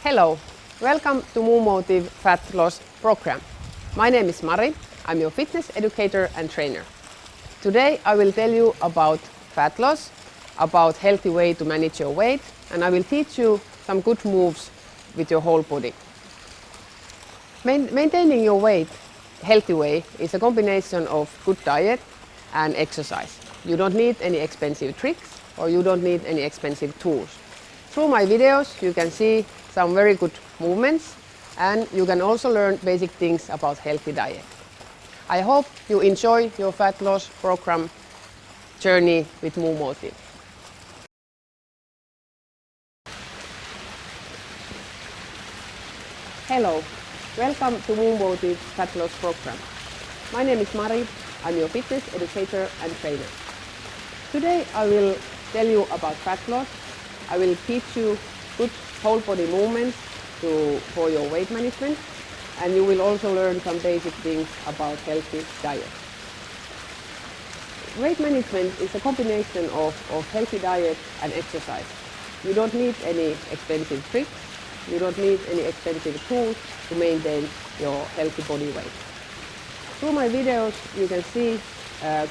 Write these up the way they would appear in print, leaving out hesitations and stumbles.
Hello, welcome to MoveMotive Fat Loss Program. My name is Mari, I'm your fitness educator and trainer. Today I will tell you about fat loss, about healthy way to manage your weight, and I will teach you some good moves with your whole body. Maintaining your weight healthy way is a combination of good diet and exercise. You don't need any expensive tricks or you don't need any expensive tools. Through my videos you can see some very good movements and you can also learn basic things about healthy diet. I hope you enjoy your fat loss program journey with MoveMotive. Hello, welcome to MoveMotive Fat Loss Program. My name is Mari, I'm your fitness educator and trainer. Today I will tell you about fat loss. I will teach you good whole body movements for your weight management, and you will also learn some basic things about healthy diet. Weight management is a combination of healthy diet and exercise. You don't need any expensive tricks. You don't need any expensive tools to maintain your healthy body weight. Through my videos you can see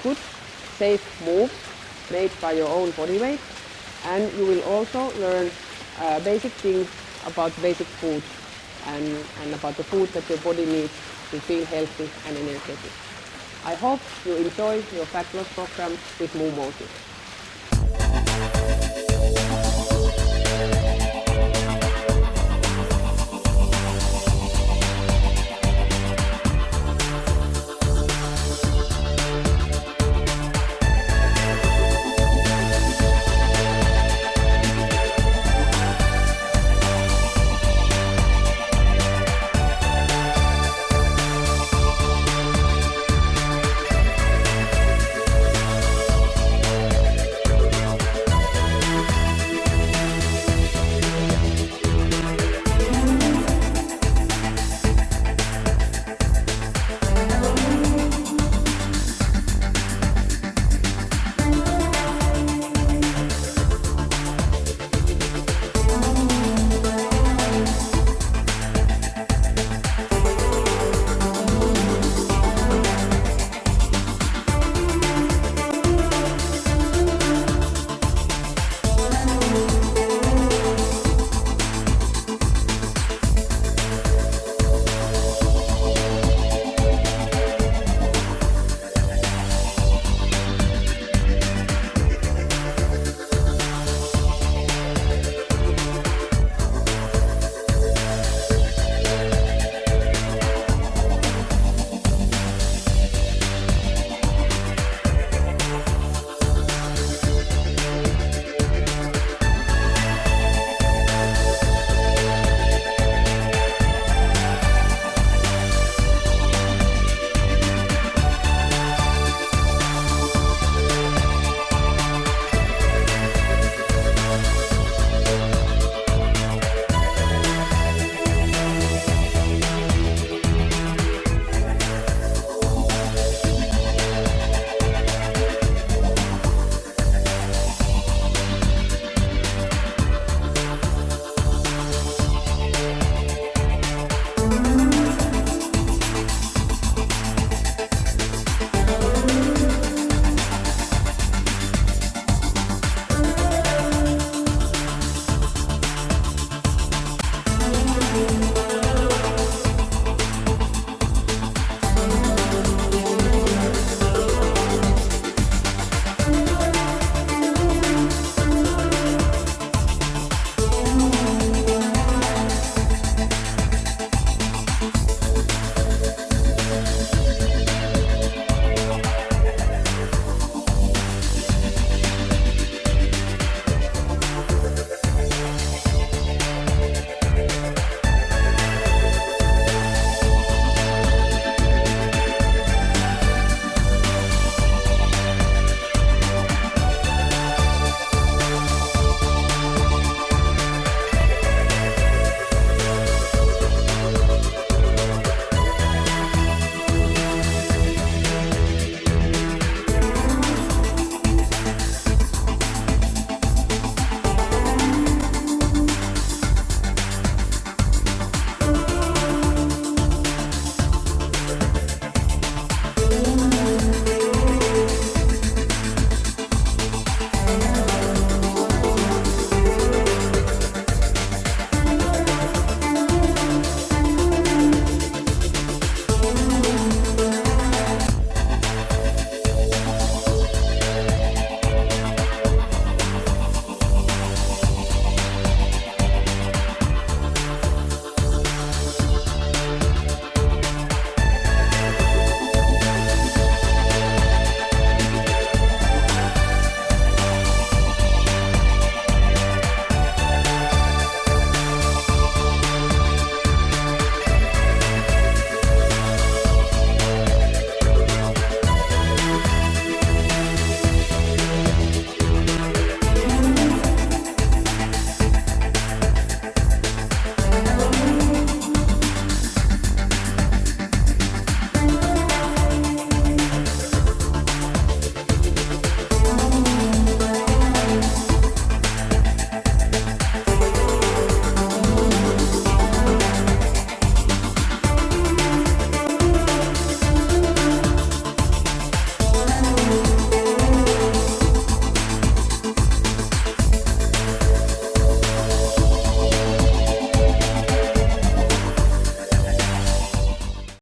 good, safe moves made by your own body weight, and you will also learn basic things about basic food and about the food that your body needs to feel healthy and energetic. I hope you enjoy your fat loss program with MoveMotive.